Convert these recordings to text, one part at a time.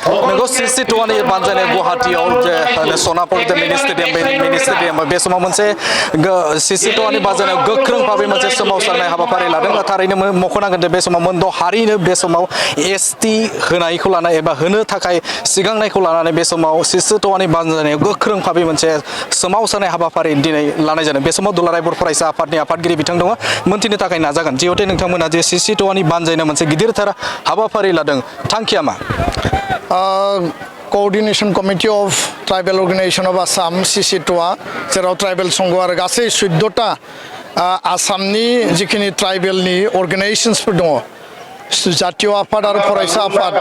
नोंगौ Cctoaनि बानजायनाय गुवाहाटीयाव जे सनापुर मिनि स्टेडियाम बे समाव मोनसे Cctoaनि बानजायनायाव गोख्रों भाबै मोनसे सोमावसारनाय हाबाफारि लादों थारैनो मख'नांगोन बे समाव मोनद' हारिनो बे समाव एसटि होनायखौ लानाय एबा होनो थाखाय सिगांनायखौ लानानै बे समाव Cctoaनि बानजायनायाव गोख्रों भाबै मोनसे सोमावसारनाय हाबाफारि दिनै लानाय जादों बे समाव दुलाराय बर' फरायसा आफादनि आफादगिरि बिथां दङ मोनथिनो थाखाय नाजागोन जिहेतु नोंथांमोना जे Cctoaनि बानजायनो मोनसे गिदिरथार हाबाफारि लादों थांखिया मा Coordination Committee of Tribal Organization of Assam Cctoa जेराव ट्राइबेल संघ आरो गासै 14टा आसामनि जिखिनि ट्राइबेलनि अर्गानाइजेशनसफोर दङ जातीय आफाद आरो फरायसा आफाद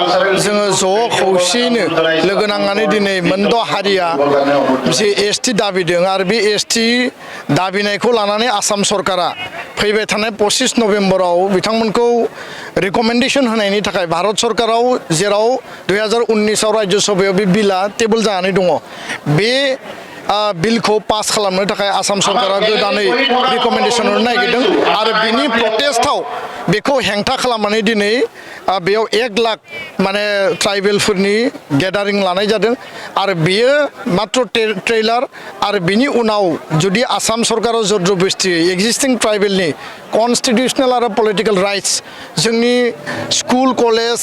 जोङो ज' खौसेयैनो लोगो नांनानै दिनै मोनद' हारिया जे एसटि दाबिदों आरो बे एसटि दाबिनायखौ लानानै आसाम सरकारा फैबाय थानाय 25 नभेम्बराव बिथांमोनखौ रिकमेन्डेसन होनायनि थाखाय भारत सरकाराव जेराव 2019 आव राज्य सभायाव बे बिला टेबोल जानानै दङ बे बिलखौ पास खालामनो थाखाय आसाम सरकारा गोदानै रिकमेन्डेसन होनो नागिरदों आरो बिनि प्रटेस्टआव बेखौ हेंथा खालामनानै दिनै बेयाव 1 लाख माने ट्राइबेलफोरनि गेदारिं लानाय जादों आरो बेयो मात्र ट्रेलार आरो बिनि उनाव जुदि आसाम सरकाराव जबरदस्ति एक्जिस्टिं ट्राइबेलनि कन्स्टिटिउसनेल आरो पलिटिकेल राइट्स जोंनि स्कुल कलेज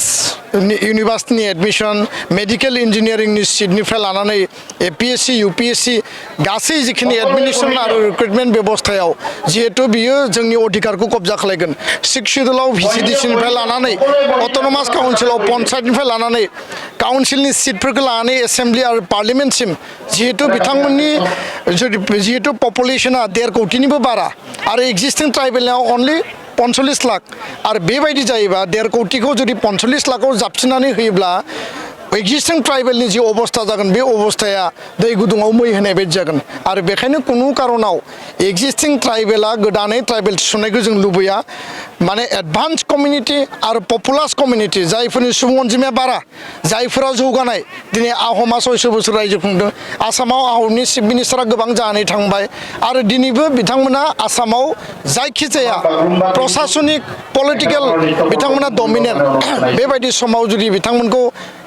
इउनिभार्सिटिनि एडमिशन मेडिकेल इन्जिनियारिंनि सिटनिफ्राय लानानै APSC UPSC गासै जिखिनि एडमिनिस्ट्रेसन आरो रिक्रुटमेन्ट बेबस्थायाव जिहेतु बियो जोंनि अधिकारखौ कब्जा खालामगोन 6 शेड्युलाव VCDCनिफ्राय लानानै अट'नमास काउन्सिलाव पन्चायतनिफ्राय लानानै काउन्सिलनि सिटफोरखौ लानानै एसेम्ब्लि आरो पार्लियामेन्टसिम जिहेतु बिथांमोननि जिहेतु पपुलेसना 1.5 कोटिनिबो बारा आरो एक्जिस्टिं ट्राइबेलनाव अनलि 45 लाख आरो बेबायदि जायोबा 1.5 कोटिखौ जुदि 45 लाखआव जाबसिननानै होयोब्ला एक्जिस्टिं ट्राइबेलनि जि अबस्था जागोन बे अबस्थाया दै गुदुङाव मै होनाय बायदि जागोन आरो बेखायनो कुनु कारनाव एक्जिस्टिं ट्राइबेला गोदानै ट्राइबेल थिसननायखौ जों लुबैया माने एडभान्स कमिउनिटि आरो पपुलास कमिउनिटि जायफोरनि सुबुं अनजिमाया बारा जायफोरा जौगानाय दिनै आहमा 600 बोसोर रायजो खुंदों आसामाव आहमनि चिफ मिनिस्टारा गोबां जानानै थांबाय आरो दिनैबो बिथांमोना आसामाव जायखिजाया प्रशासनिक पलिटिकेल बिथांमोना डमिनेन्ट बेबायदि समाव जुदि बिथांमोनखौ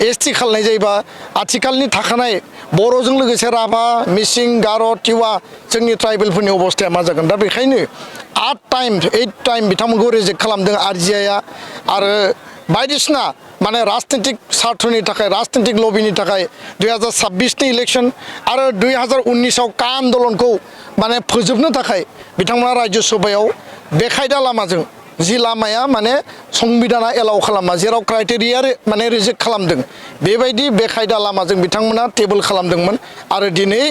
एसटि खालामनाय जायोबा आथिखालनि थाखानाय बर'जों लोगोसे राभा मिसिं गार' टिवा जोंनि ट्राइबेलफोरनि अबस्थाया मा जागोन दा बेखायनो 8 टाइम बिथांमोनखौ रिजेक्ट खालामदों आरजिआइआ आरो बायदिसिना माने राजनीतिक स्वार्थनि थाखाय राजनीतिक लबिनि थाखाय 2026 नि इलेक्शन आरो 2019 आव का आन्दोलनखौ माने फोजोबनो थाखाय बिथांमोना राज्य सभायाव बेखायदा लामाजों जि लामाया माने संबिधाना एलाउ खालामा जेराव क्राइटेरिया माने रिजेक्ट खालामदों बेबायदि बेखायदा लामाजों बिथांमोना टेबोल खालामदोंमोन आरो दिनै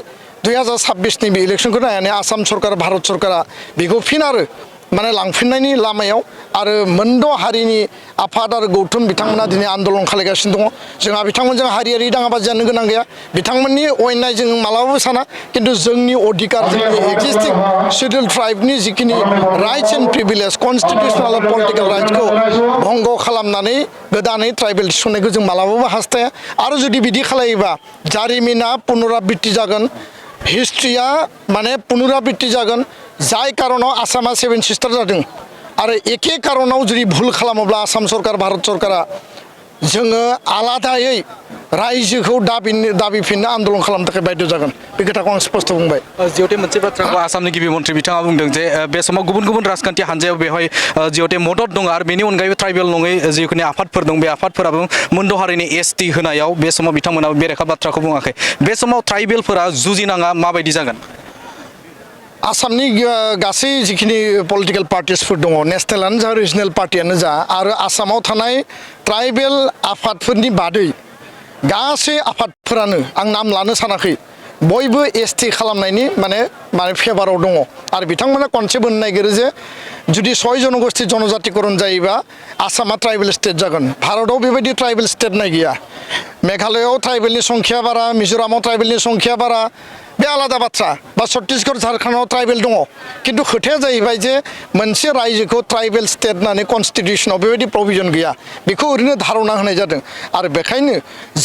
2026 नि बे इलेक्शनखौ नायनानै आसाम सरकार भारत सरकारा बेखौ फिन आरो माने लांफिननायनि लामायाव आरो मोनद' हारिनि आफाद आरो गौथुम बिथांमोना दिनै आन्दोलन खालामगासिनो दङ जोंहा बिथांमोनजों हारियारि दाङाबाजि जानो गोनां गैया बिथांमोननि अयनाय जों मालाबाबो साना किन्तु जोंनि अधिकार जोंनि एक्जिस्टिं शेड्युल ट्राइबनि जिखिनि राइट्स एन्ड प्रिभिलेज कन्स्टिटिउसनेल आरो पलिटिकेल राइट्सखौ भंग खालामनानै गोदानै ट्राइबेल थिसननायखौ जों मालाबाबो हास्थाया आरो जुदि बिदि खालायोबा जारिमिना पुनराबृत्ति जागोन हिस्ट्रिया माने पुनराबृत्ति जागोन जाय कारनाव आसामा 7 सिस्टार जादों आरो एखे कारनाव जुदि भुल खालामोब्ला आसाम सरकार भारत सरकारा जोङो आलादायै रायजोखौ दाबिफिननो आन्दोलन खालामनो थाखाय बाध्य जागोन बे खोथाखौ आं स्पष्ट बुंबाय जिहेतु मोनसे बाथ्राखौ आसामनि गिबि मन्थ्रि बिथाङा बुंदों जे बे समाव गुबुन गुबुन राजखान्थि हान्जायाव बेवहाय जिहेतु मदद दङ आरो बेनि अनगायैबो ट्राइबेल नङै जिखुनु आफादफोर दं बे आफादफोराबो मोनद' हारिनि एसटि होनायाव बे समाव बिथांमोना बेरेखा बाथ्राखौ बुङाखै बे समाव ट्राइबेलफोरा जुजिनाङा माबायदि जागोन आसामनि गासै जिखिनि पलिटिकेल पार्टिसफोर दङ नेसनेलानो जा रिजनेल पार्टियानो जा आरो आसामाव थानाय ट्राइबेल आफादफोरनि बादै गासै आफादफोरानो आं नाम लानो सानाखै बयबो एसटि खालामनायनि माने फेभाराव दङ आरो बिथांमोना कनसेप्ट होनो नागिरो जे जुदि 6 जनगोष्ठी जनजातिकरण जायोबा आसामा ट्राइबेल स्टेट जागोन भारताव बेबायदि ट्राइबेल स्टेट नाय गैया मेघालयआव ट्राइबेलनि संख्या बारा मिजोरामाव ट्राइबेलनि संख्या बारा बे आलादा बाथ्रा बा छत्तीसगढ़ झारखन्डआव ट्राइबेल दङ किन्तु खोथाया जाहैबाय जे मोनसे रायजोखौ ट्राइबेल स्टेट होननानै कन्स्टिटिउसनाव बेबायदि प्रभिजन गैया बेखौ ओरैनो धारना होनाय जादों आरो बेखायनो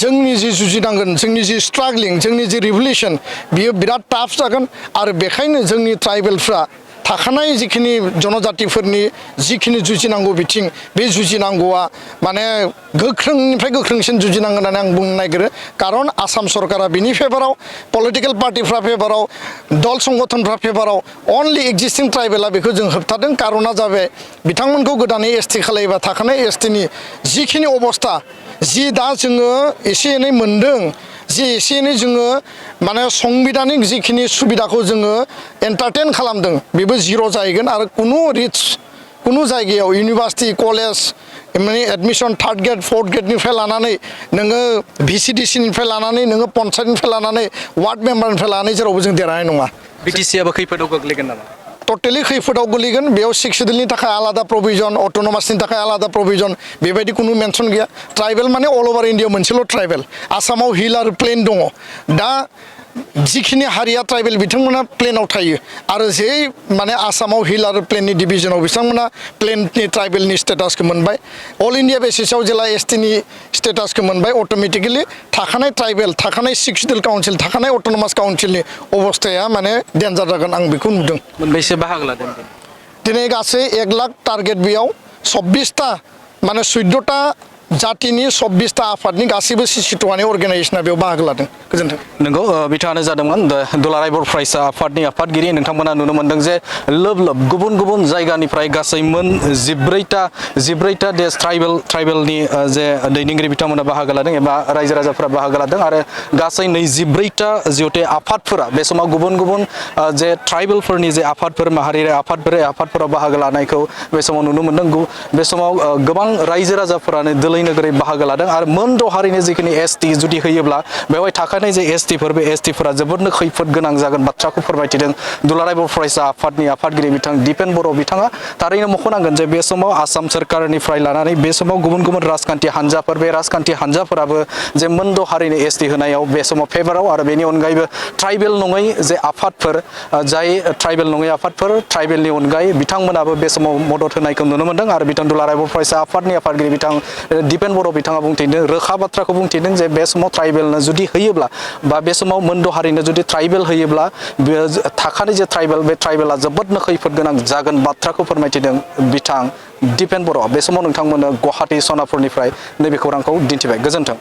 जोंनि जि जुजिनांगोन जोंनि जि स्ट्रागलिं जोंनि जि रिभलिउसन बियो बिराद टाफ जागोन आरो बेखायनो जोंनि ट्राइबेलफ्रा थाखानाय जिखिनि जनजातिफोरनि जिखिनि जुजिनांगौ बिथिं बे जुजिनांगौआ माने गोख्रोंनिफ्राय गोख्रोंसिन जुजिनांगोन होननानै आं बुंनो नागिरो खारन आसाम सरकारा बिनि फेभाराव पलिटिकेल पार्टिफ्रा फेभाराव दल संगठनफ्रा फेभाराव अनलि एक्जिस्टिं ट्राइबेला बेखौ जों होबथादों कारना जाबाय बिथांमोनखौ गोदानै एसटि खालायबा थाखानाय एसटिनि जिखिनि अबस्था जि दा जोङो एसे एनै मोन्दों जि एसे एनै जोङो माने संबिधानिक जिखिनि सुबिदाखौ जोङो एन्टारटेन खालामदों बेबो जिर' जाहैगोन आरो कुनु जायगायाव इउनिभार्सिटि कलेज माने एडमिसन थार्ड ग्रेड फर्थ ग्रेडनिफ्राय लानानै नोङो भिसिडिसिनिफ्राय लानानै नोङो पन्सायतनिफ्राय लानानै वार्ड मेम्बारनिफ्राय लानानै जेरावबो जों देरहानाय नङा बिटिसिआबो खैफोदाव गोग्लैगोन नामा टटेलि खैफोदाव गोलैगोन बेयाव 6 सिडिउलनि थाखाय आलादा प्रभिजन अट'नमासनि थाखाय आलादा प्रभिजन बेबायदि कुनु मेनसन गैया ट्राइबेल माने अल ओभार इन्डिया मोनसेल' ट्राइबेल आसामाव हिल आरो प्लेन दङ दा जिखिनि हारिया ट्राइबेल बिथांमोना प्लेनाव थायो आरो जे माने आसामाव हिल आरो प्लेननि डिभिजनाव बिथांमोना प्लेननि ट्राइबेलनि स्टेटासखौ मोनबाय अल इन्डिया बेसिसाव जेला एसटिनि स्टेटासखौ मोनबाय अट'मेटिकेलि थाखानाय ट्राइबेल थाखानाय 6 सिडिउल काउन्सिल थाखानाय अट'नमास काउन्सिलनि अबस्थाया माने डेन्जार जागोन आं बेखौ नुदों मोनबेसे बाहागो लादों दिनै गासै 1 लाख टार्गेट बेयाव 26टा माने 14टा जातिनि 26टा आफादनि गासैबो Cctoaनि अर्गानाइजेसना बेयाव बाहागो लादों गोजोन्थों नंगौ बिथाङानो जादोंमोन दुलाराय बर' फरायसा आफादनि आफादगिरि नोंथांमोना नुनो मोन्दों जे लोब लोब गुबुन गुबुन जायगानिफ्राय गासै मोन 14टा देश ट्राइबेलनि जे दैदेनगिरि बिथांमोना बाहागो लादों एबा रायजो राजाफोरा बाहागो लादों आरो गासै 24टा जिहते आफादफोरा बे समाव गुबुन गुबुन जे ट्राइबेलफोरनि जे आफादफोर माहारियारि आफादफोराव बाहागो लानायखौ बे समाव नुनो मोन्दों बे समाव गोबां रायजो राजाफोरानो दोलै नोगोरै बाहागो लादों आरो मोन द' हारिनि जिखिनि एसटि जुदि होयोब्ला बेवहाय थाखानाय जे एसटिफोर बे एसटिफोरा जोबोदनो खैफोद गोनां जागोन बाथ्राखौ फोरमायथिदों दुलाराय बर' फरायसा आफादनि आफादगिरि बिथां दिपेन बर' बिथाङा थारैनो मख'नांगोन जे बे समाव आसाम सोरखारनिफ्राय लानानै बे समाव गुबुन गुबुन राजखान्थि हान्जाफोर बे राजखान्थि हान्जाफोराबो जे मोन द' हारिनि एसटि होनायाव बे समाव फेभाराव आरो बेनि अनगायैबो ट्राइबेल नङै जे आफादफोर जाय ट्राइबेल नङै आफादफोर ट्राइबेलनि अनगायै बिथांमोनाबो बे समाव मदद होनायखौ नुनो मोन्दों आरो बिथां दुलाराय बर' फरायसा आफादनि आफादगिरि बिथां दिपेन बर' बिथाङा बुंथिदों रोखा बाथ्राखौ बुंथिदों जे बे समाव ट्राइबेलनो जुदि होयोब्ला बा बे समाव मोनद' हारिनो जुदि ट्राइबेल होयोब्ला थाखानाय जे ट्राइबेल बे ट्राइबेला जोबोदनो खैफोद गोनां जागोन बाथ्राखौ फोरमायथिदों बिथां दिपेन बर' बे समाव नोंथांमोननो गुवाहाटी सनापुरनिफ्राय नैबे खौरांखौ दिन्थिबाय गोजोन्थों